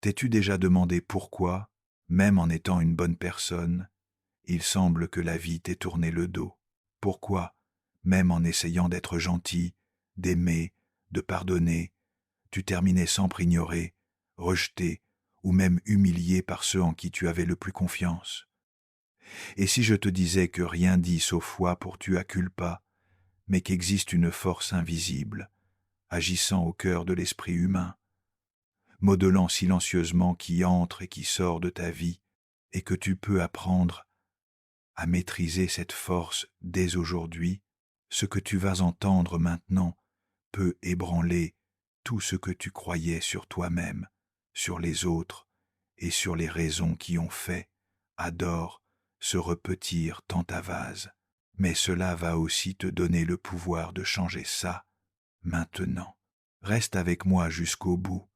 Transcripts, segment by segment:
T'es-tu déjà demandé pourquoi, même en étant une bonne personne, il semble que la vie t'ait tourné le dos? Pourquoi, même en essayant d'être gentil, d'aimer, de pardonner, tu terminais sans ignoré, rejeté ou même humilié par ceux en qui tu avais le plus confiance? Et si je te disais que rien dit sauf foi pour tua culpa, mais qu'existe une force invisible, agissant au cœur de l'esprit humain, modelant silencieusement qui entre et qui sort de ta vie, et que tu peux apprendre à maîtriser cette force dès aujourd'hui, ce que tu vas entendre maintenant peut ébranler tout ce que tu croyais sur toi-même, sur les autres et sur les raisons qui ont fait, adore, se repetir tant ta vase. Mais cela va aussi te donner le pouvoir de changer ça, maintenant. Reste avec moi jusqu'au bout,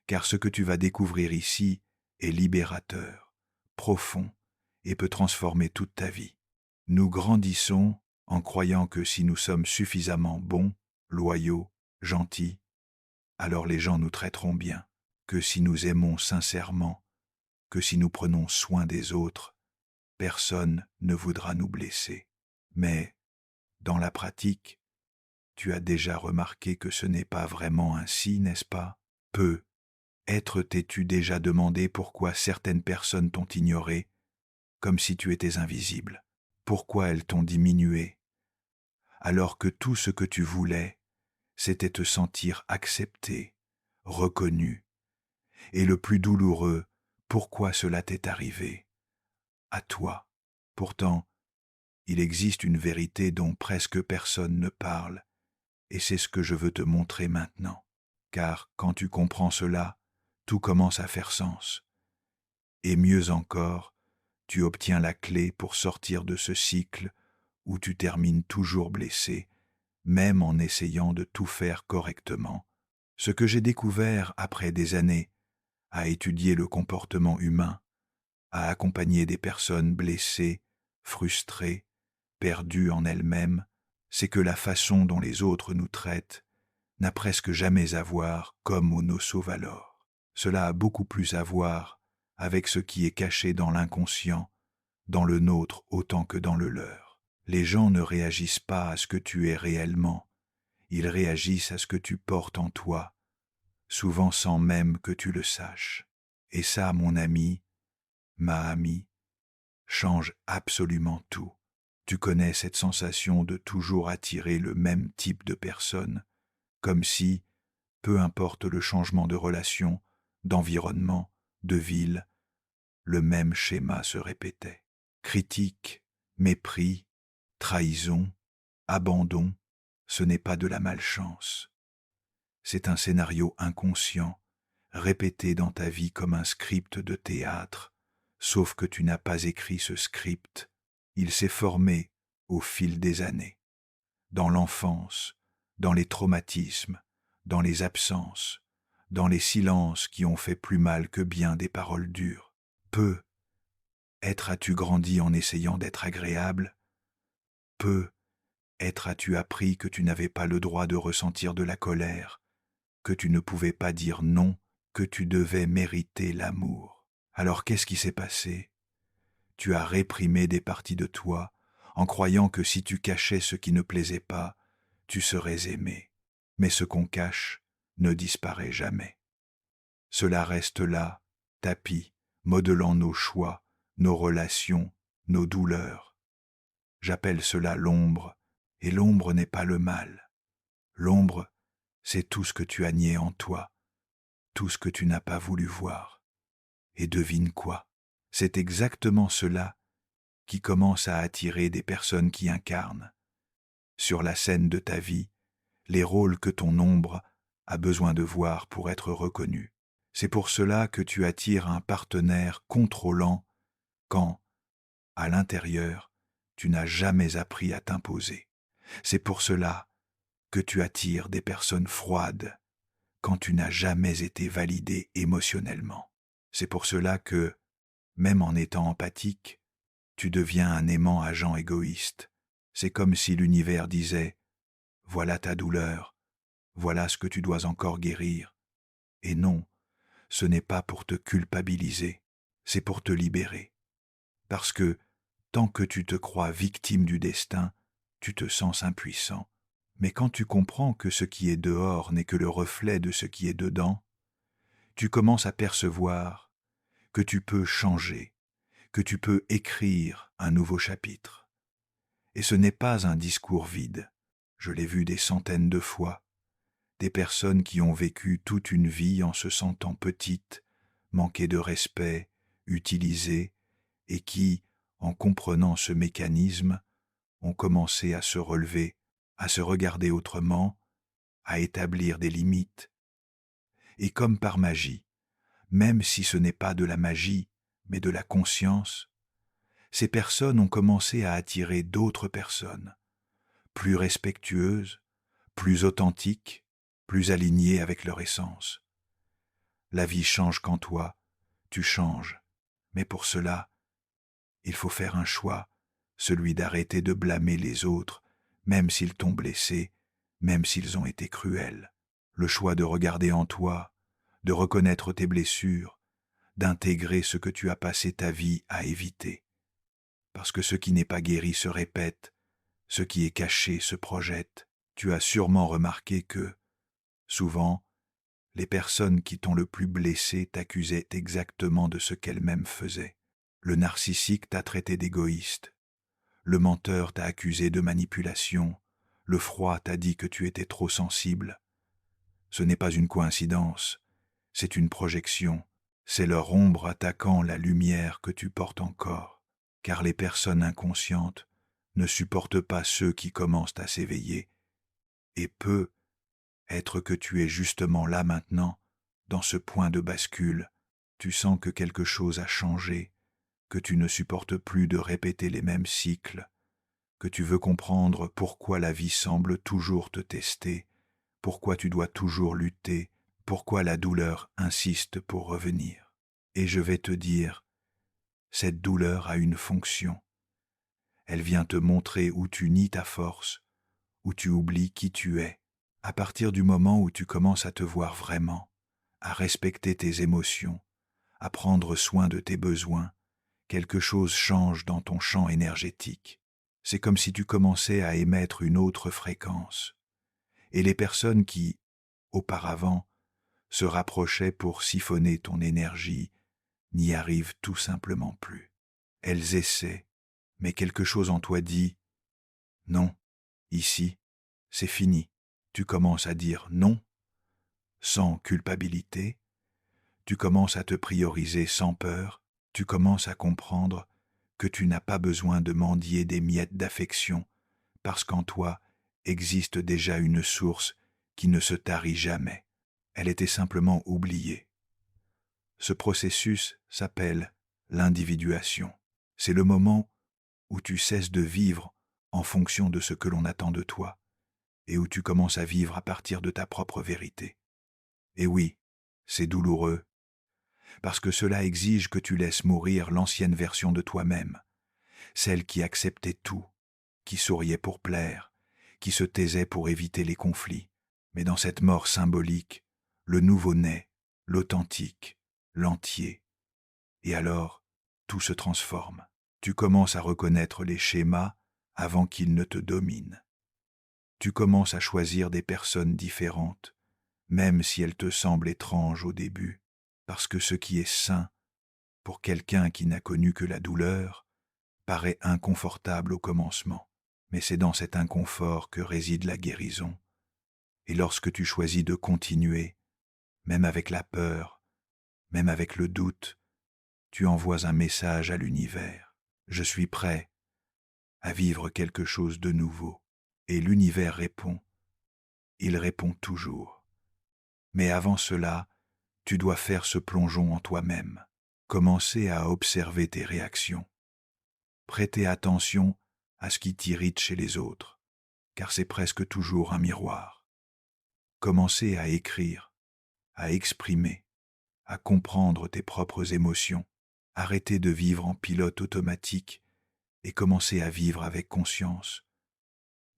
car ce que tu vas découvrir ici est libérateur, profond, et peut transformer toute ta vie. Nous grandissons en croyant que si nous sommes suffisamment bons, loyaux, gentils, alors les gens nous traiteront bien, que si nous aimons sincèrement, que si nous prenons soin des autres, personne ne voudra nous blesser. Mais, dans la pratique, tu as déjà remarqué que ce n'est pas vraiment ainsi, n'est-ce pas? T'es-tu déjà demandé pourquoi certaines personnes t'ont ignoré, comme si tu étais invisible? Pourquoi elles t'ont diminué, alors que tout ce que tu voulais, c'était te sentir accepté, reconnu, et le plus douloureux, pourquoi cela t'est arrivé? À toi. Pourtant, il existe une vérité dont presque personne ne parle, et c'est ce que je veux te montrer maintenant. Car quand tu comprends cela, tout commence à faire sens. Et mieux encore, tu obtiens la clé pour sortir de ce cycle où tu termines toujours blessé, même en essayant de tout faire correctement. Ce que j'ai découvert après des années à étudier le comportement humain, à accompagner des personnes blessées, frustrées, perdues en elles-mêmes, c'est que la façon dont les autres nous traitent n'a presque jamais à voir comme au nosso valor. Cela a beaucoup plus à voir avec ce qui est caché dans l'inconscient, dans le nôtre autant que dans le leur. Les gens ne réagissent pas à ce que tu es réellement, ils réagissent à ce que tu portes en toi, souvent sans même que tu le saches. Et ça, mon ami, ma amie, change absolument tout. Tu connais cette sensation de toujours attirer le même type de personne, comme si, peu importe le changement de relation, d'environnement, de ville, le même schéma se répétait. Critique, mépris, trahison, abandon, ce n'est pas de la malchance. C'est un scénario inconscient, répété dans ta vie comme un script de théâtre, sauf que tu n'as pas écrit ce script. Il s'est formé au fil des années, dans l'enfance, dans les traumatismes, dans les absences, dans les silences qui ont fait plus mal que bien des paroles dures. As-tu grandi en essayant d'être agréable? As-tu appris que tu n'avais pas le droit de ressentir de la colère, que tu ne pouvais pas dire non, que tu devais mériter l'amour? Alors qu'est-ce qui s'est passé? Tu as réprimé des parties de toi, en croyant que si tu cachais ce qui ne plaisait pas, tu serais aimé. Mais ce qu'on cache ne disparaît jamais. Cela reste là, tapis, modelant nos choix, nos relations, nos douleurs. J'appelle cela l'ombre, et l'ombre n'est pas le mal. L'ombre, c'est tout ce que tu as nié en toi, tout ce que tu n'as pas voulu voir. Et devine quoi? C'est exactement cela qui commence à attirer des personnes qui incarnent, sur la scène de ta vie, les rôles que ton ombre a besoin de voir pour être reconnu. C'est pour cela que tu attires un partenaire contrôlant quand, à l'intérieur, tu n'as jamais appris à t'imposer. C'est pour cela que tu attires des personnes froides quand tu n'as jamais été validé émotionnellement. C'est pour cela que, même en étant empathique, tu deviens un aimant agent égoïste. C'est comme si l'univers disait « Voilà ta douleur, voilà ce que tu dois encore guérir. » Et non, ce n'est pas pour te culpabiliser, c'est pour te libérer. Parce que, tant que tu te crois victime du destin, tu te sens impuissant. Mais quand tu comprends que ce qui est dehors n'est que le reflet de ce qui est dedans, tu commences à percevoir que tu peux changer, que tu peux écrire un nouveau chapitre. Et ce n'est pas un discours vide. Je l'ai vu des centaines de fois. Des personnes qui ont vécu toute une vie en se sentant petites, manquées de respect, utilisées, et qui, en comprenant ce mécanisme, ont commencé à se relever, à se regarder autrement, à établir des limites. Et comme par magie, même si ce n'est pas de la magie, mais de la conscience, ces personnes ont commencé à attirer d'autres personnes, plus respectueuses, plus authentiques, plus alignées avec leur essence. La vie change quand toi, tu changes, mais pour cela, il faut faire un choix, celui d'arrêter de blâmer les autres, même s'ils t'ont blessé, même s'ils ont été cruels. Le choix de regarder en toi, de reconnaître tes blessures, d'intégrer ce que tu as passé ta vie à éviter. Parce que ce qui n'est pas guéri se répète, ce qui est caché se projette. Tu as sûrement remarqué que, souvent, les personnes qui t'ont le plus blessé t'accusaient exactement de ce qu'elles-mêmes faisaient. Le narcissique t'a traité d'égoïste. Le menteur t'a accusé de manipulation. Le froid t'a dit que tu étais trop sensible. Ce n'est pas une coïncidence, c'est une projection. C'est leur ombre attaquant la lumière que tu portes encore. Car les personnes inconscientes ne supportent pas ceux qui commencent à s'éveiller. Et peut être que tu es justement là maintenant, dans ce point de bascule. Tu sens que quelque chose a changé, que tu ne supportes plus de répéter les mêmes cycles, que tu veux comprendre pourquoi la vie semble toujours te tester, pourquoi tu dois toujours lutter, pourquoi la douleur insiste pour revenir. Et je vais te dire, cette douleur a une fonction. Elle vient te montrer où tu nies ta force, où tu oublies qui tu es. À partir du moment où tu commences à te voir vraiment, à respecter tes émotions, à prendre soin de tes besoins, quelque chose change dans ton champ énergétique. C'est comme si tu commençais à émettre une autre fréquence. Et les personnes qui, auparavant, se rapprochaient pour siphonner ton énergie, n'y arrivent tout simplement plus. Elles essaient, mais quelque chose en toi dit « Non, ici, c'est fini ». Tu commences à dire « non » sans culpabilité, tu commences à te prioriser sans peur, tu commences à comprendre que tu n'as pas besoin de mendier des miettes d'affection, parce qu'en toi existe déjà une source qui ne se tarit jamais. Elle était simplement oubliée. Ce processus s'appelle l'individuation. C'est le moment où tu cesses de vivre en fonction de ce que l'on attend de toi, et où tu commences à vivre à partir de ta propre vérité. Et oui, c'est douloureux, parce que cela exige que tu laisses mourir l'ancienne version de toi-même, celle qui acceptait tout, qui souriait pour plaire, qui se taisait pour éviter les conflits. Mais dans cette mort symbolique, le nouveau naît, l'authentique, l'entier. Et alors, tout se transforme. Tu commences à reconnaître les schémas avant qu'ils ne te dominent. Tu commences à choisir des personnes différentes, même si elles te semblent étranges au début, parce que ce qui est sain, pour quelqu'un qui n'a connu que la douleur, paraît inconfortable au commencement. Mais c'est dans cet inconfort que réside la guérison. Et lorsque tu choisis de continuer, même avec la peur, même avec le doute, tu envoies un message à l'univers. Je suis prêt à vivre quelque chose de nouveau. Et l'univers répond. Il répond toujours. Mais avant cela, tu dois faire ce plongeon en toi-même. Commencer à observer tes réactions. Prêter attention à ce qui t'irrite chez les autres, car c'est presque toujours un miroir. Commencer à écrire, à exprimer, à comprendre tes propres émotions, arrêter de vivre en pilote automatique et commencer à vivre avec conscience,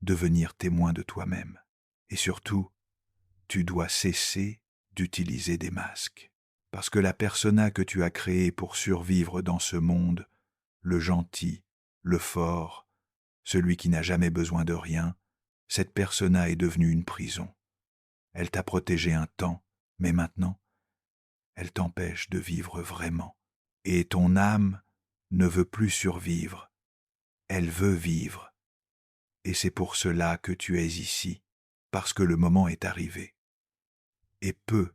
devenir témoin de toi-même. Et surtout, tu dois cesser d'utiliser des masques. parce que la persona que tu as créée pour survivre dans ce monde, le gentil, le fort, celui qui n'a jamais besoin de rien, cette persona est devenue une prison. Elle t'a protégé un temps, mais maintenant, elle t'empêche de vivre vraiment. Et ton âme ne veut plus survivre, elle veut vivre. Et c'est pour cela que tu es ici, parce que le moment est arrivé. Et peut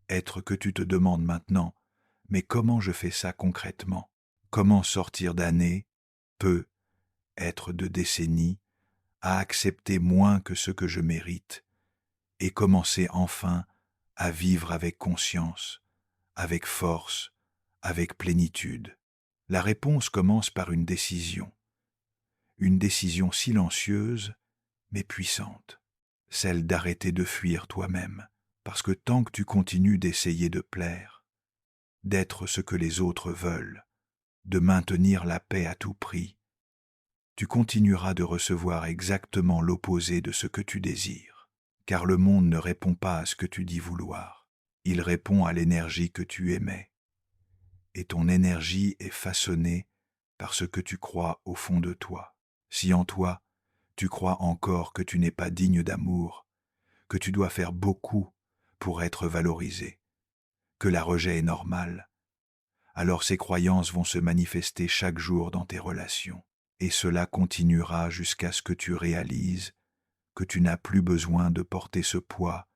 être que tu te demandes maintenant, mais comment je fais ça concrètement? Comment sortir d'années, peut être de décennies, à accepter moins que ce que je mérite, et commencer enfin à vivre avec conscience, avec force, avec plénitude? La réponse commence par une décision silencieuse mais puissante, celle d'arrêter de fuir toi-même, parce que tant que tu continues d'essayer de plaire, d'être ce que les autres veulent, de maintenir la paix à tout prix, tu continueras de recevoir exactement l'opposé de ce que tu désires, car le monde ne répond pas à ce que tu dis vouloir, il répond à l'énergie que tu émets, et ton énergie est façonnée par ce que tu crois au fond de toi. Si en toi, tu crois encore que tu n'es pas digne d'amour, que tu dois faire beaucoup pour être valorisé, que la rejet est normal, alors ces croyances vont se manifester chaque jour dans tes relations, et cela continuera jusqu'à ce que tu réalises que tu n'as plus besoin de porter ce poids,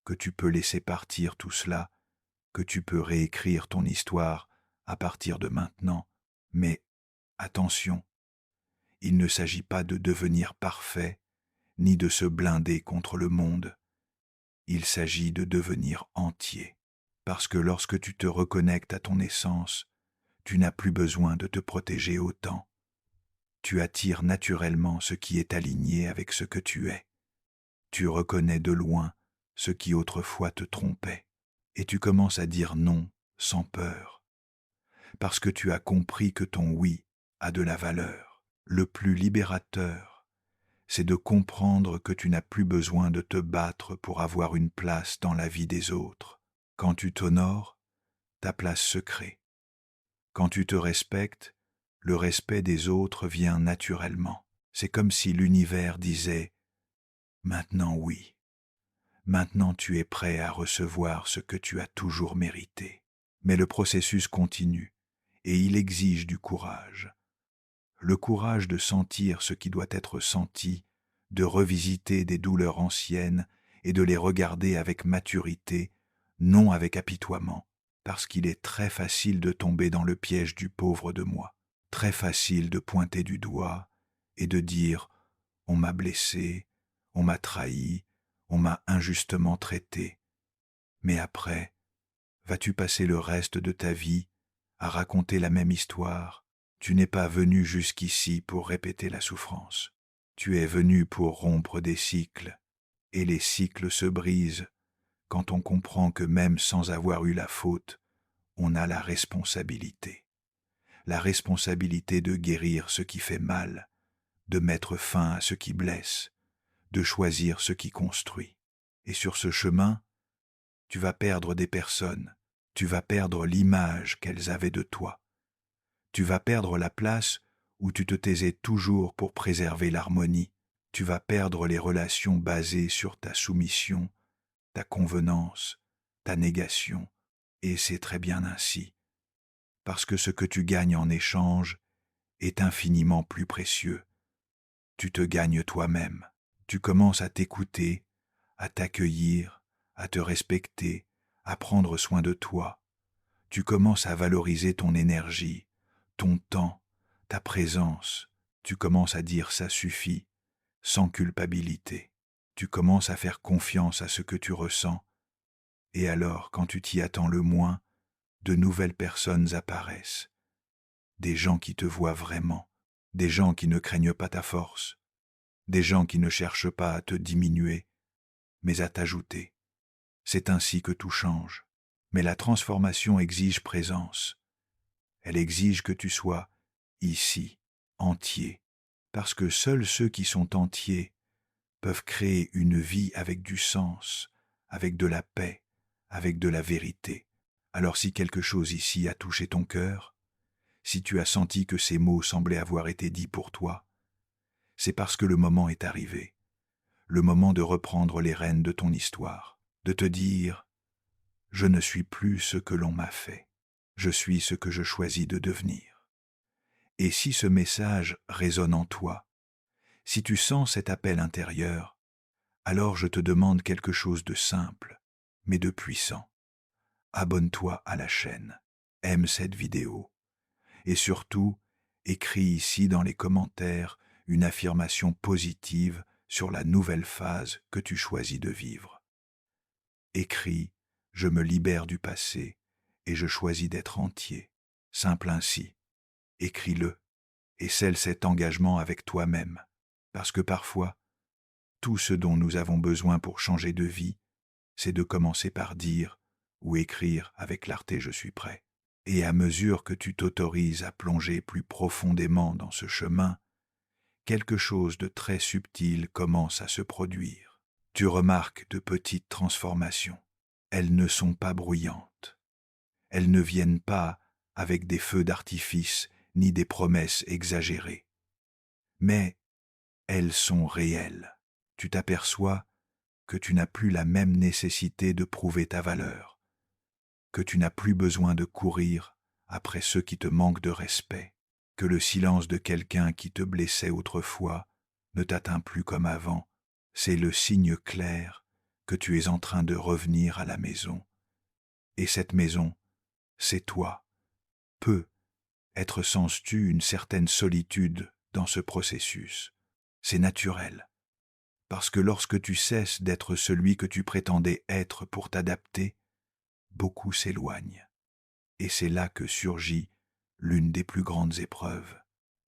que tu peux laisser partir tout cela, que tu peux réécrire ton histoire à partir de maintenant. Mais attention, il ne s'agit pas de devenir parfait, ni de se blinder contre le monde. Il s'agit de devenir entier, parce que lorsque tu te reconnectes à ton essence, tu n'as plus besoin de te protéger autant. Tu attires naturellement ce qui est aligné avec ce que tu es. Tu reconnais de loin ce qui autrefois te trompait, et tu commences à dire non sans peur, parce que tu as compris que ton oui a de la valeur. Le plus libérateur, c'est de comprendre que tu n'as plus besoin de te battre pour avoir une place dans la vie des autres. Quand tu t'honores, ta place se crée. Quand tu te respectes, le respect des autres vient naturellement. C'est comme si l'univers disait « Maintenant oui, maintenant tu es prêt à recevoir ce que tu as toujours mérité. » Mais le processus continue, et il exige du courage. Le courage de sentir ce qui doit être senti, de revisiter des douleurs anciennes et de les regarder avec maturité, non avec apitoiement, parce qu'il est très facile de tomber dans le piège du pauvre de moi, très facile de pointer du doigt et de dire « on m'a blessé, on m'a trahi, on m'a injustement traité ». Mais après, vas-tu passer le reste de ta vie à raconter la même histoire? Tu n'es pas venu jusqu'ici pour répéter la souffrance. Tu es venu pour rompre des cycles, et les cycles se brisent quand on comprend que même sans avoir eu la faute, on a la responsabilité. La responsabilité de guérir ce qui fait mal, de mettre fin à ce qui blesse, de choisir ce qui construit. Et sur ce chemin, tu vas perdre des personnes, tu vas perdre l'image qu'elles avaient de toi. Tu vas perdre la place où tu te taisais toujours pour préserver l'harmonie. Tu vas perdre les relations basées sur ta soumission, ta convenance, ta négation. Et c'est très bien ainsi, parce que ce que tu gagnes en échange est infiniment plus précieux. Tu te gagnes toi-même. Tu commences à t'écouter, à t'accueillir, à te respecter, à prendre soin de toi. Tu commences à valoriser ton énergie, ton temps, ta présence. Tu commences à dire ça suffit, sans culpabilité. Tu commences à faire confiance à ce que tu ressens. Et alors, quand tu t'y attends le moins, de nouvelles personnes apparaissent. Des gens qui te voient vraiment, des gens qui ne craignent pas ta force, des gens qui ne cherchent pas à te diminuer, mais à t'ajouter. C'est ainsi que tout change. Mais la transformation exige présence. Elle exige que tu sois ici, entier, parce que seuls ceux qui sont entiers peuvent créer une vie avec du sens, avec de la paix, avec de la vérité. Alors si quelque chose ici a touché ton cœur, si tu as senti que ces mots semblaient avoir été dits pour toi, c'est parce que le moment est arrivé, le moment de reprendre les rênes de ton histoire, de te dire « Je ne suis plus ce que l'on m'a fait, je suis ce que je choisis de devenir ». Et si ce message résonne en toi, si tu sens cet appel intérieur, alors je te demande quelque chose de simple, mais de puissant. Abonne-toi à la chaîne, aime cette vidéo, et surtout, écris ici dans les commentaires une affirmation positive sur la nouvelle phase que tu choisis de vivre. Écris « Je me libère du passé et je choisis d'être entier ». Simple ainsi. Écris-le et scelle cet engagement avec toi-même, parce que parfois, tout ce dont nous avons besoin pour changer de vie, c'est de commencer par dire ou écrire avec clarté « Je suis prêt ». Et à mesure que tu t'autorises à plonger plus profondément dans ce chemin, quelque chose de très subtil commence à se produire. Tu remarques de petites transformations. Elles ne sont pas bruyantes. Elles ne viennent pas avec des feux d'artifice ni des promesses exagérées. Mais elles sont réelles. Tu t'aperçois que tu n'as plus la même nécessité de prouver ta valeur, que tu n'as plus besoin de courir après ceux qui te manquent de respect, que le silence de quelqu'un qui te blessait autrefois ne t'atteint plus comme avant. C'est le signe clair que tu es en train de revenir à la maison. Et cette maison, c'est toi. Peut-être sens-tu une certaine solitude dans ce processus. C'est naturel. Parce que lorsque tu cesses d'être celui que tu prétendais être pour t'adapter, beaucoup s'éloignent. Et c'est là que surgit l'une des plus grandes épreuves,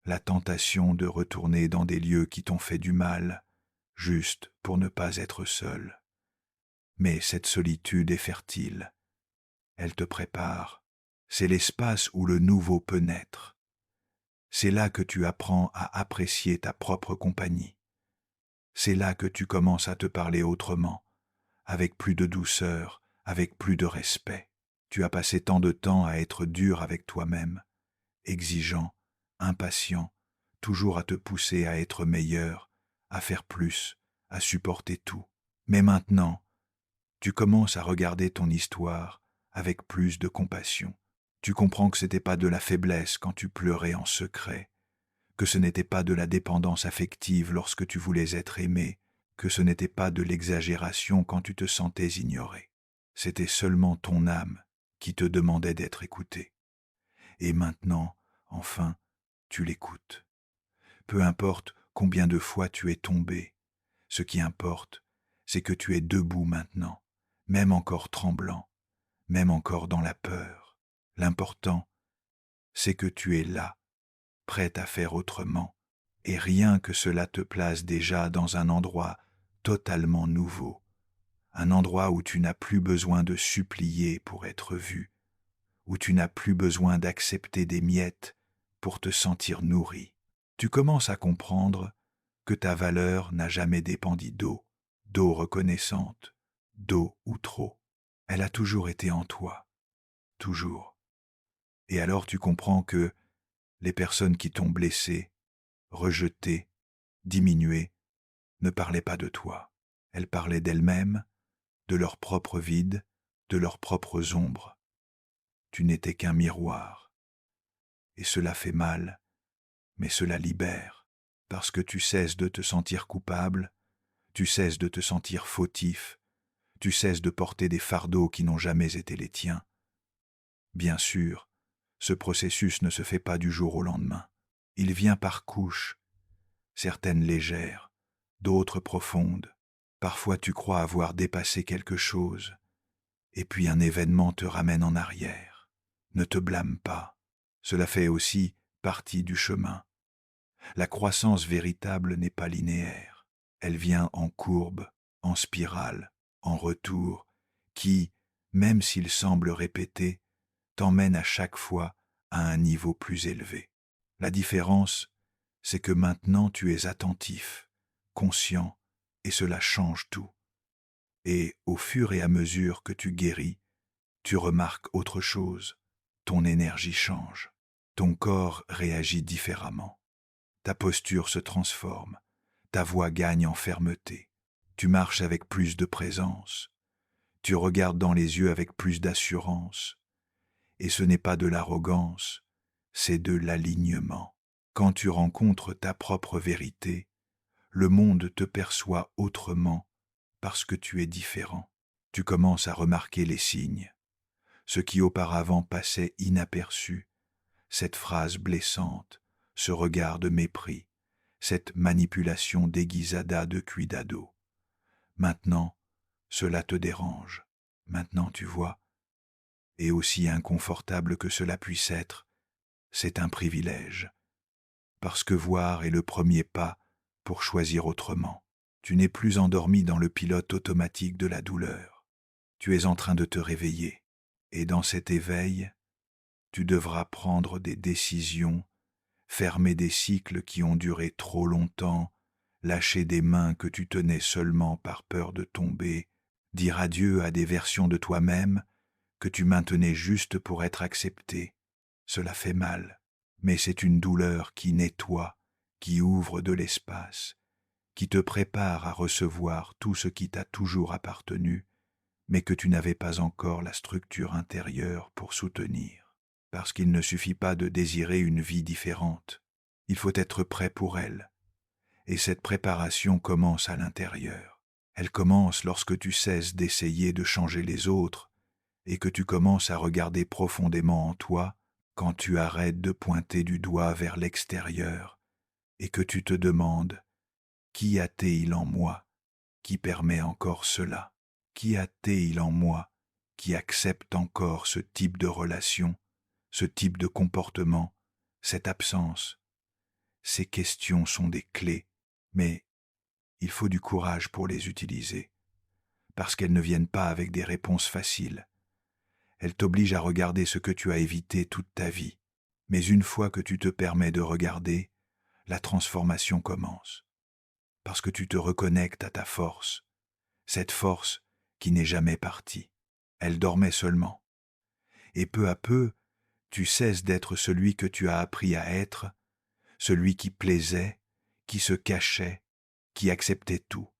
la tentation de retourner dans des lieux qui t'ont fait du mal, juste pour ne pas être seul. Mais cette solitude est fertile. Elle te prépare. C'est l'espace où le nouveau peut naître. C'est là que tu apprends à apprécier ta propre compagnie. C'est là que tu commences à te parler autrement, avec plus de douceur, avec plus de respect. Tu as passé tant de temps à être dur avec toi-même, exigeant, impatient, toujours à te pousser à être meilleur, à faire plus, à supporter tout. Mais maintenant, tu commences à regarder ton histoire avec plus de compassion. Tu comprends que ce n'était pas de la faiblesse quand tu pleurais en secret, que ce n'était pas de la dépendance affective lorsque tu voulais être aimé, que ce n'était pas de l'exagération quand tu te sentais ignoré. C'était seulement ton âme qui te demandait d'être écoutée. Et maintenant, enfin, tu l'écoutes. Peu importe combien de fois tu es tombé, ce qui importe, c'est que tu es debout maintenant, même encore tremblant, même encore dans la peur. L'important, c'est que tu es là, prête à faire autrement, et rien que cela te place déjà dans un endroit totalement nouveau, un endroit où tu n'as plus besoin de supplier pour être vu, où tu n'as plus besoin d'accepter des miettes pour te sentir nourri. Tu commences à comprendre que ta valeur n'a jamais dépendi d'eau reconnaissante, d'eau ou trop. Elle a toujours été en toi, toujours. Et alors tu comprends que les personnes qui t'ont blessé, rejeté, diminué, ne parlaient pas de toi. Elles parlaient d'elles-mêmes, de leur propre vide, de leurs propres ombres. Tu n'étais qu'un miroir. Et cela fait mal, mais cela libère, parce que tu cesses de te sentir coupable, tu cesses de te sentir fautif, tu cesses de porter des fardeaux qui n'ont jamais été les tiens. Bien sûr, ce processus ne se fait pas du jour au lendemain. Il vient par couches, certaines légères, d'autres profondes. Parfois tu crois avoir dépassé quelque chose, et puis un événement te ramène en arrière. Ne te blâme pas, cela fait aussi partie du chemin. La croissance véritable n'est pas linéaire. Elle vient en courbe, en spirale, en retour, qui, même s'il semble répété, t'emmène à chaque fois à un niveau plus élevé. La différence, c'est que maintenant tu es attentif, conscient, et cela change tout. Et au fur et à mesure que tu guéris, tu remarques autre chose. Ton énergie change. Ton corps réagit différemment. Ta posture se transforme. Ta voix gagne en fermeté. Tu marches avec plus de présence. Tu regardes dans les yeux avec plus d'assurance. Et ce n'est pas de l'arrogance, c'est de l'alignement. Quand tu rencontres ta propre vérité, le monde te perçoit autrement parce que tu es différent. Tu commences à remarquer les signes. Ce qui auparavant passait inaperçu, cette phrase blessante, ce regard de mépris, cette manipulation déguisada de cuidado. Maintenant, cela te dérange. Maintenant, tu vois. Et aussi inconfortable que cela puisse être, c'est un privilège. Parce que voir est le premier pas pour choisir autrement. Tu n'es plus endormi dans le pilote automatique de la douleur. Tu es en train de te réveiller. Et dans cet éveil, tu devras prendre des décisions, fermer des cycles qui ont duré trop longtemps, lâcher des mains que tu tenais seulement par peur de tomber, dire adieu à des versions de toi-même que tu maintenais juste pour être accepté. Cela fait mal, mais c'est une douleur qui nettoie, qui ouvre de l'espace, qui te prépare à recevoir tout ce qui t'a toujours appartenu, mais que tu n'avais pas encore la structure intérieure pour soutenir. Parce qu'il ne suffit pas de désirer une vie différente, il faut être prêt pour elle. Et cette préparation commence à l'intérieur. Elle commence lorsque tu cesses d'essayer de changer les autres et que tu commences à regarder profondément en toi, quand tu arrêtes de pointer du doigt vers l'extérieur et que tu te demandes « Qui a-t-il en moi qui permet encore cela? Qui a-t-il en moi qui accepte encore ce type de relation, ce type de comportement, cette absence ?» Ces questions sont des clés, mais il faut du courage pour les utiliser, parce qu'elles ne viennent pas avec des réponses faciles. Elles t'obligent à regarder ce que tu as évité toute ta vie. Mais une fois que tu te permets de regarder, la transformation commence. Parce que tu te reconnectes à ta force, cette force qui n'est jamais partie. Elle dormait seulement. Et peu à peu, tu cesses d'être celui que tu as appris à être, celui qui plaisait, qui se cachait, qui acceptait tout.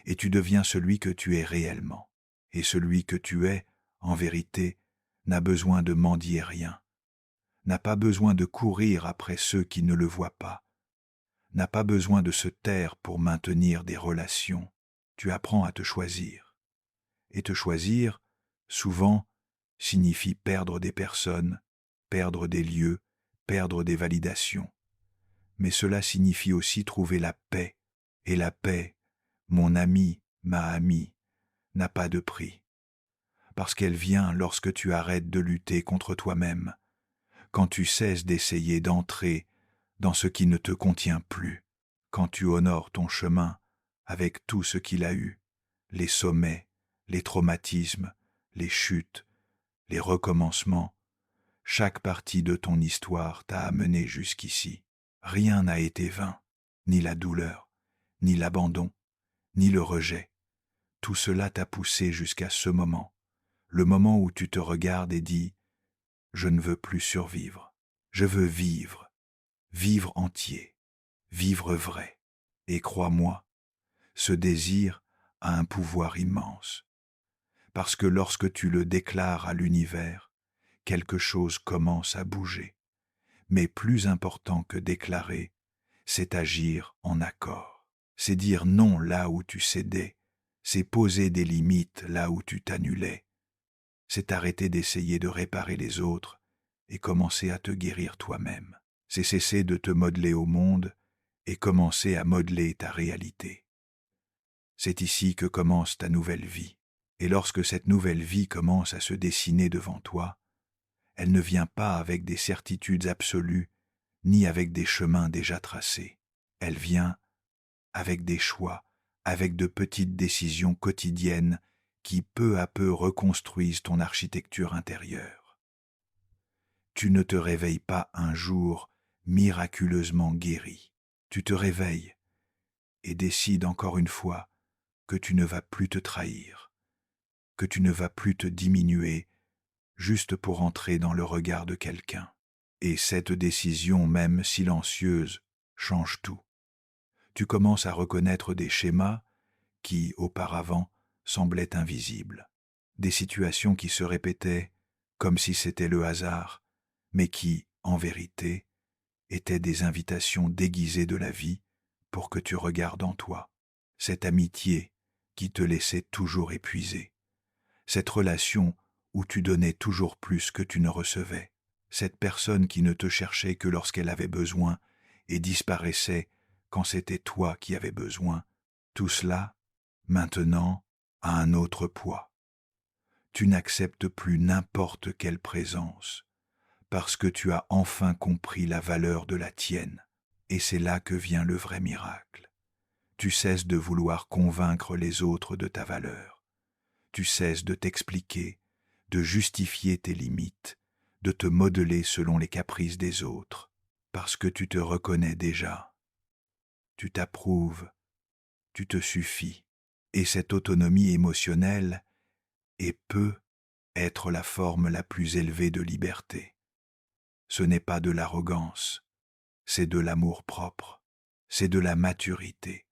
Et tu deviens celui que tu es réellement. Et celui que tu es, en vérité, n'a besoin de mendier rien, n'a pas besoin de courir après ceux qui ne le voient pas, n'a pas besoin de se taire pour maintenir des relations. Tu apprends à te choisir. Et te choisir, souvent, signifie perdre des personnes, perdre des lieux, perdre des validations. Mais cela signifie aussi trouver la paix. Et la paix, mon ami, ma amie, n'a pas de prix. Parce qu'elle vient lorsque tu arrêtes de lutter contre toi-même, quand tu cesses d'essayer d'entrer dans ce qui ne te contient plus, quand tu honores ton chemin avec tout ce qu'il a eu, les sommets, les traumatismes, les chutes, les recommencements. Chaque partie de ton histoire t'a amené jusqu'ici. Rien n'a été vain, ni la douleur, ni l'abandon, ni le rejet. Tout cela t'a poussé jusqu'à ce moment, le moment où tu te regardes et dis « Je ne veux plus survivre, je veux vivre, vivre entier, vivre vrai. » Et crois-moi, ce désir a un pouvoir immense. Parce que lorsque tu le déclares à l'univers, quelque chose commence à bouger. Mais plus important que déclarer, c'est agir en accord. C'est dire non là où tu cédais, c'est poser des limites là où tu t'annulais. C'est arrêter d'essayer de réparer les autres et commencer à te guérir toi-même. C'est cesser de te modeler au monde et commencer à modeler ta réalité. C'est ici que commence ta nouvelle vie. Et lorsque cette nouvelle vie commence à se dessiner devant toi, elle ne vient pas avec des certitudes absolues, ni avec des chemins déjà tracés. Elle vient avec des choix, avec de petites décisions quotidiennes qui peu à peu reconstruisent ton architecture intérieure. Tu ne te réveilles pas un jour miraculeusement guéri. Tu te réveilles et décides encore une fois que tu ne vas plus te trahir, que tu ne vas plus te diminuer juste pour entrer dans le regard de quelqu'un. Et cette décision, même silencieuse, change tout. Tu commences à reconnaître des schémas qui, auparavant, semblaient invisibles. Des situations qui se répétaient comme si c'était le hasard, mais qui, en vérité, étaient des invitations déguisées de la vie pour que tu regardes en toi. Cette amitié qui te laissait toujours épuisé. Cette relation où tu donnais toujours plus que tu ne recevais. Cette personne qui ne te cherchait que lorsqu'elle avait besoin et disparaissait quand c'était toi qui avais besoin. Tout cela, maintenant, a un autre poids. Tu n'acceptes plus n'importe quelle présence, parce que tu as enfin compris la valeur de la tienne, et c'est là que vient le vrai miracle. Tu cesses de vouloir convaincre les autres de ta valeur. Tu cesses de t'expliquer, de justifier tes limites, de te modeler selon les caprices des autres, parce que tu te reconnais déjà. Tu t'approuves, tu te suffis, et cette autonomie émotionnelle et peut être la forme la plus élevée de liberté. Ce n'est pas de l'arrogance, c'est de l'amour-propre, c'est de la maturité,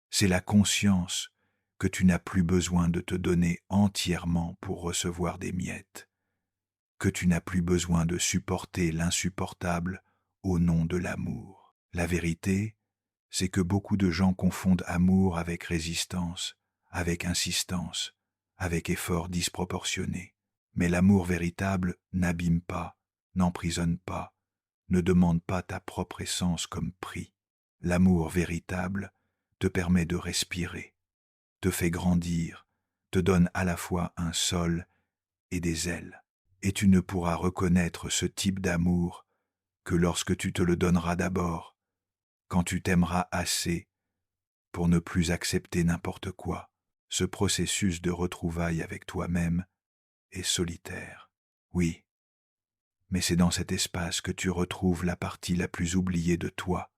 c'est la conscience que tu n'as plus besoin de te donner entièrement pour recevoir des miettes, que tu n'as plus besoin de supporter l'insupportable au nom de l'amour. La vérité, c'est que beaucoup de gens confondent amour avec résistance, avec insistance, avec effort disproportionné. Mais l'amour véritable n'abîme pas, n'emprisonne pas, ne demande pas ta propre essence comme prix. L'amour véritable te permet de respirer, te fait grandir, te donne à la fois un sol et des ailes. Et tu ne pourras reconnaître ce type d'amour que lorsque tu te le donneras d'abord, quand tu t'aimeras assez pour ne plus accepter n'importe quoi. Ce processus de retrouvailles avec toi-même est solitaire. Oui, mais c'est dans cet espace que tu retrouves la partie la plus oubliée de toi,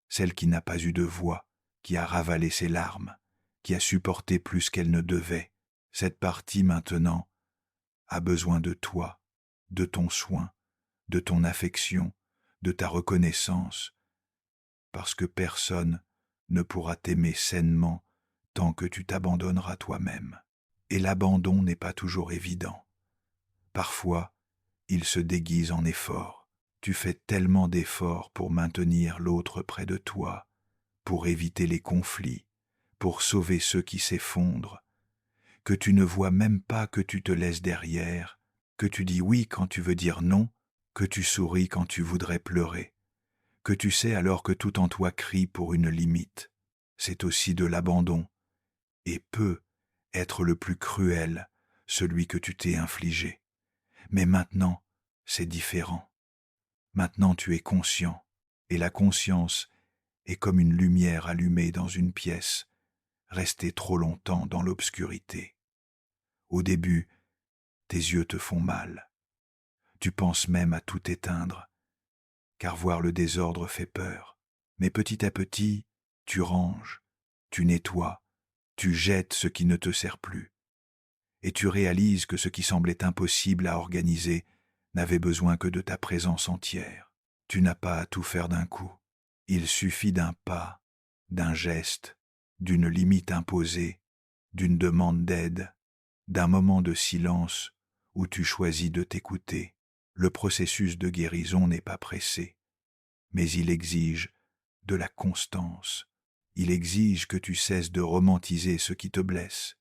celle qui n'a pas eu de voix, qui a ravalé ses larmes, qui a supporté plus qu'elle ne devait. Cette partie maintenant a besoin de toi, de ton soin, de ton affection, de ta reconnaissance, parce que personne ne pourra t'aimer sainement tant que tu t'abandonneras toi-même. Et l'abandon n'est pas toujours évident. Parfois, il se déguise en effort. Tu fais tellement d'efforts pour maintenir l'autre près de toi, pour éviter les conflits, pour sauver ceux qui s'effondrent, que tu ne vois même pas que tu te laisses derrière, que tu dis oui quand tu veux dire non, que tu souris quand tu voudrais pleurer, que tu sais alors que tout en toi crie pour une limite. C'est aussi de l'abandon, et peut être le plus cruel, celui que tu t'es infligé. Mais maintenant, c'est différent. Maintenant tu es conscient, et la conscience est comme une lumière allumée dans une pièce, restée trop longtemps dans l'obscurité. Au début, tes yeux te font mal. Tu penses même à tout éteindre, car voir le désordre fait peur. Mais petit à petit, tu ranges, tu nettoies, tu jettes ce qui ne te sert plus. Et tu réalises que ce qui semblait impossible à organiser n'avait besoin que de ta présence entière. Tu n'as pas à tout faire d'un coup. Il suffit d'un pas, d'un geste, d'une limite imposée, d'une demande d'aide, d'un moment de silence où tu choisis de t'écouter. Le processus de guérison n'est pas pressé, mais il exige de la constance. Il exige que tu cesses de romantiser ce qui te blesse,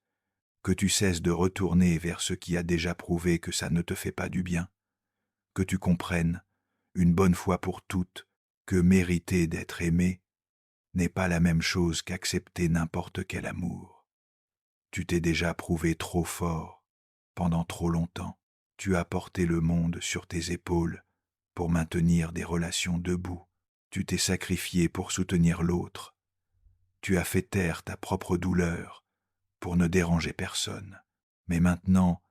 que tu cesses de retourner vers ce qui a déjà prouvé que ça ne te fait pas du bien, que tu comprennes, une bonne fois pour toutes, que mériter d'être aimé n'est pas la même chose qu'accepter n'importe quel amour. Tu t'es déjà prouvé trop fort, pendant trop longtemps. Tu as porté le monde sur tes épaules pour maintenir des relations debout. Tu t'es sacrifié pour soutenir l'autre. Tu as fait taire ta propre douleur pour ne déranger personne. Mais maintenant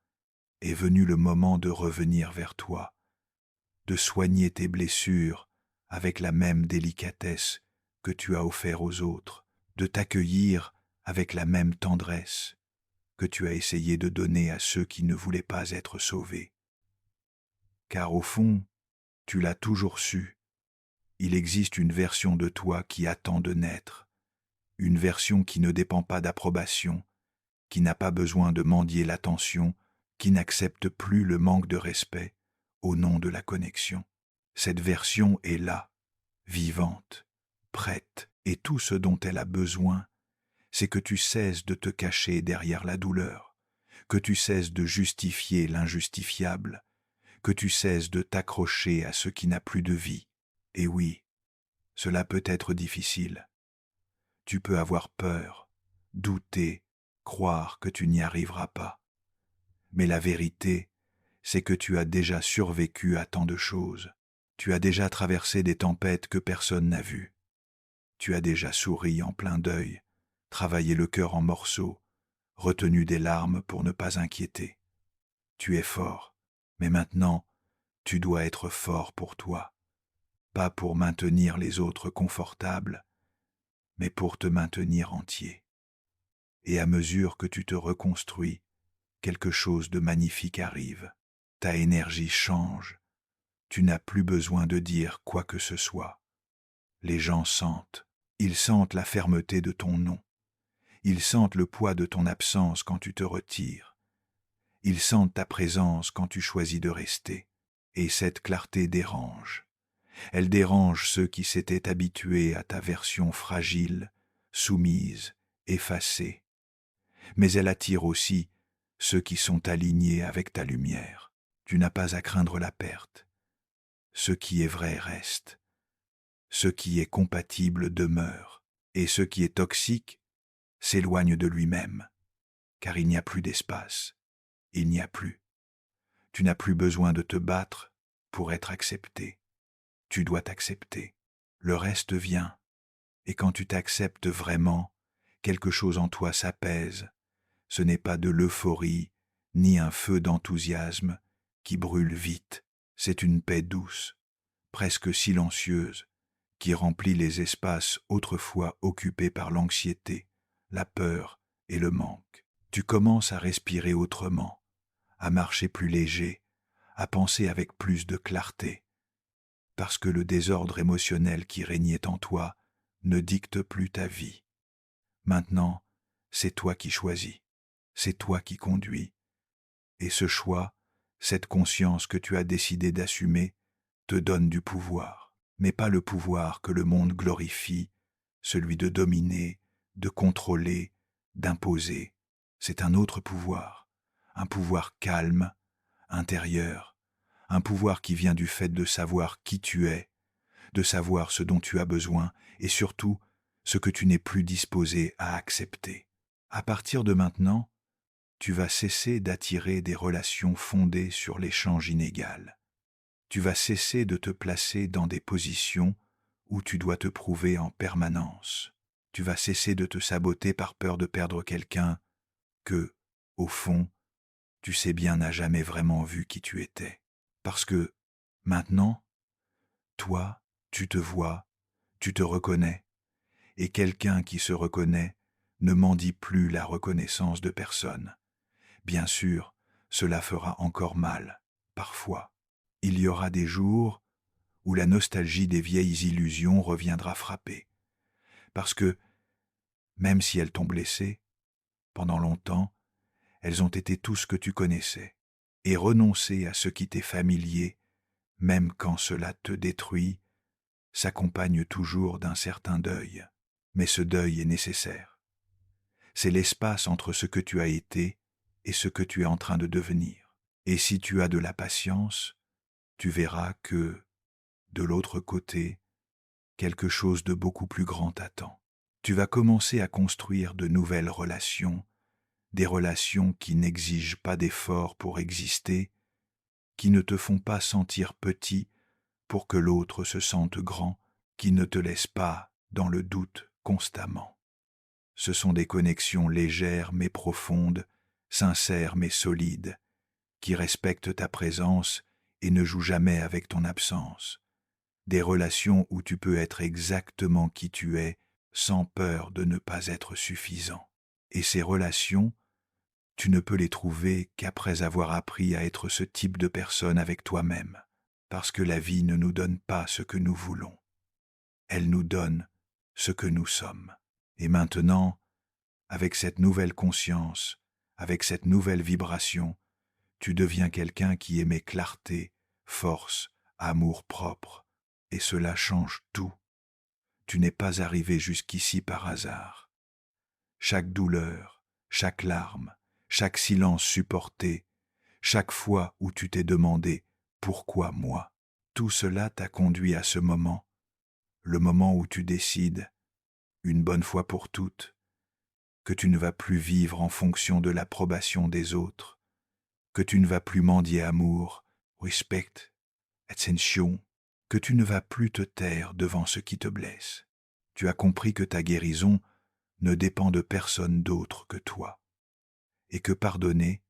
est venu le moment de revenir vers toi, de soigner tes blessures avec la même délicatesse que tu as offert aux autres, de t'accueillir avec la même tendresse. que tu as essayé de donner à ceux qui ne voulaient pas être sauvés. Car au fond, tu l'as toujours su, il existe une version de toi qui attend de naître, une version qui ne dépend pas d'approbation, qui n'a pas besoin de mendier l'attention, qui n'accepte plus le manque de respect au nom de la connexion. Cette version est là, vivante, prête, et tout ce dont elle a besoin, c'est que tu cesses de te cacher derrière la douleur, que tu cesses de justifier l'injustifiable, que tu cesses de t'accrocher à ce qui n'a plus de vie. Et oui, cela peut être difficile. Tu peux avoir peur, douter, croire que tu n'y arriveras pas. Mais la vérité, c'est que tu as déjà survécu à tant de choses. Tu as déjà traversé des tempêtes que personne n'a vues. Tu as déjà souri en plein deuil, travaillé le cœur en morceaux, retenu des larmes pour ne pas inquiéter. Tu es fort, mais maintenant, tu dois être fort pour toi, pas pour maintenir les autres confortables, mais pour te maintenir entier. Et à mesure que tu te reconstruis, quelque chose de magnifique arrive. Ta énergie change. Tu n'as plus besoin de dire quoi que ce soit. Les gens sentent. Ils sentent la fermeté de ton nom. Ils sentent le poids de ton absence quand tu te retires. Ils sentent ta présence quand tu choisis de rester. Et cette clarté dérange. Elle dérange ceux qui s'étaient habitués à ta version fragile, soumise, effacée. Mais elle attire aussi ceux qui sont alignés avec ta lumière. Tu n'as pas à craindre la perte. Ce qui est vrai reste. Ce qui est compatible demeure. Et ce qui est toxique s'éloigne de lui-même. Car il n'y a plus d'espace. Il n'y a plus. Tu n'as plus besoin de te battre pour être accepté. Tu dois t'accepter. Le reste vient. Et quand tu t'acceptes vraiment, quelque chose en toi s'apaise. Ce n'est pas de l'euphorie, ni un feu d'enthousiasme qui brûle vite. C'est une paix douce, presque silencieuse, qui remplit les espaces autrefois occupés par l'anxiété, la peur et le manque. Tu commences à respirer autrement, à marcher plus léger, à penser avec plus de clarté, parce que le désordre émotionnel qui régnait en toi ne dicte plus ta vie. Maintenant, c'est toi qui choisis, c'est toi qui conduis. Et ce choix, cette conscience que tu as décidé d'assumer, te donne du pouvoir, mais pas le pouvoir que le monde glorifie, celui de dominer, de contrôler, d'imposer. C'est un autre pouvoir, un pouvoir calme, intérieur, un pouvoir qui vient du fait de savoir qui tu es, de savoir ce dont tu as besoin et surtout ce que tu n'es plus disposé à accepter. À partir de maintenant, tu vas cesser d'attirer des relations fondées sur l'échange inégal. Tu vas cesser de te placer dans des positions où tu dois te prouver en permanence. Tu vas cesser de te saboter par peur de perdre quelqu'un que, au fond, tu sais bien n'a jamais vraiment vu qui tu étais. Parce que, maintenant, toi, tu te vois, tu te reconnais, et quelqu'un qui se reconnaît ne mendie plus la reconnaissance de personne. Bien sûr, cela fera encore mal, parfois. Il y aura des jours où la nostalgie des vieilles illusions reviendra frapper. Parce que, même si elles t'ont blessé, pendant longtemps, elles ont été tout ce que tu connaissais. Et renoncer à ce qui t'est familier, même quand cela te détruit, s'accompagne toujours d'un certain deuil. Mais ce deuil est nécessaire. C'est l'espace entre ce que tu as été et ce que tu es en train de devenir. Et si tu as de la patience, tu verras que, de l'autre côté, quelque chose de beaucoup plus grand t'attend. Tu vas commencer à construire de nouvelles relations, des relations qui n'exigent pas d'efforts pour exister, qui ne te font pas sentir petit pour que l'autre se sente grand, qui ne te laissent pas dans le doute constamment. Ce sont des connexions légères mais profondes, sincères mais solides, qui respectent ta présence et ne jouent jamais avec ton absence. Des relations où tu peux être exactement qui tu es, sans peur de ne pas être suffisant. Et ces relations, Tu ne peux les trouver qu'après avoir appris à être ce type de personne avec toi-même, parce que la vie ne nous donne pas ce que nous voulons. Elle nous donne ce que nous sommes. Et maintenant, avec cette nouvelle conscience, avec cette nouvelle vibration, tu deviens quelqu'un qui aimait clarté, force, amour propre, et cela change tout. Tu n'es pas arrivé jusqu'ici par hasard. Chaque douleur, chaque larme, chaque silence supporté, chaque fois où tu t'es demandé « Pourquoi moi ?», tout cela t'a conduit à ce moment, le moment où tu décides, une bonne fois pour toutes, que tu ne vas plus vivre en fonction de l'approbation des autres, que tu ne vas plus mendier amour, respect, attention, que tu ne vas plus te taire devant ce qui te blesse. Tu as compris que ta guérison ne dépend de personne d'autre que toi, et que pardonner,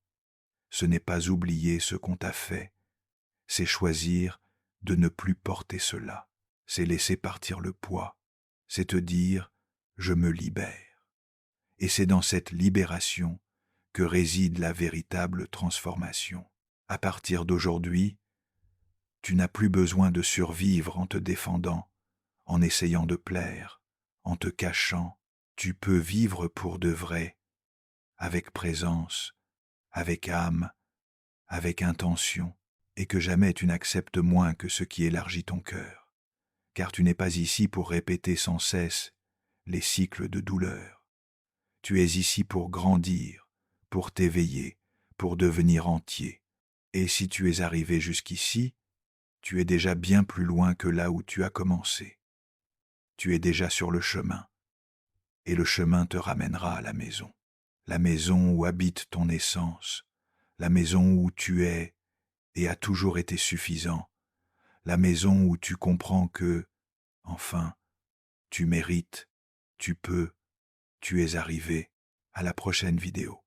ce n'est pas oublier ce qu'on t'a fait, c'est choisir de ne plus porter cela, c'est laisser partir le poids, c'est te dire « je me libère ». Et c'est dans cette libération que réside la véritable transformation. À partir d'aujourd'hui, tu n'as plus besoin de survivre en te défendant, en essayant de plaire, en te cachant. Tu peux vivre pour de vrai, avec présence, avec âme, avec intention, et que jamais tu n'acceptes moins que ce qui élargit ton cœur. Car tu n'es pas ici pour répéter sans cesse les cycles de douleur. Tu es ici pour grandir, pour t'éveiller, pour devenir entier. Et si tu es arrivé jusqu'ici, tu es déjà bien plus loin que là où tu as commencé. Tu es déjà sur le chemin, et le chemin te ramènera à la maison où habite ton essence, la maison où tu es et as toujours été suffisant, la maison où tu comprends que, enfin, tu mérites, tu peux, tu es arrivé. À la prochaine vidéo.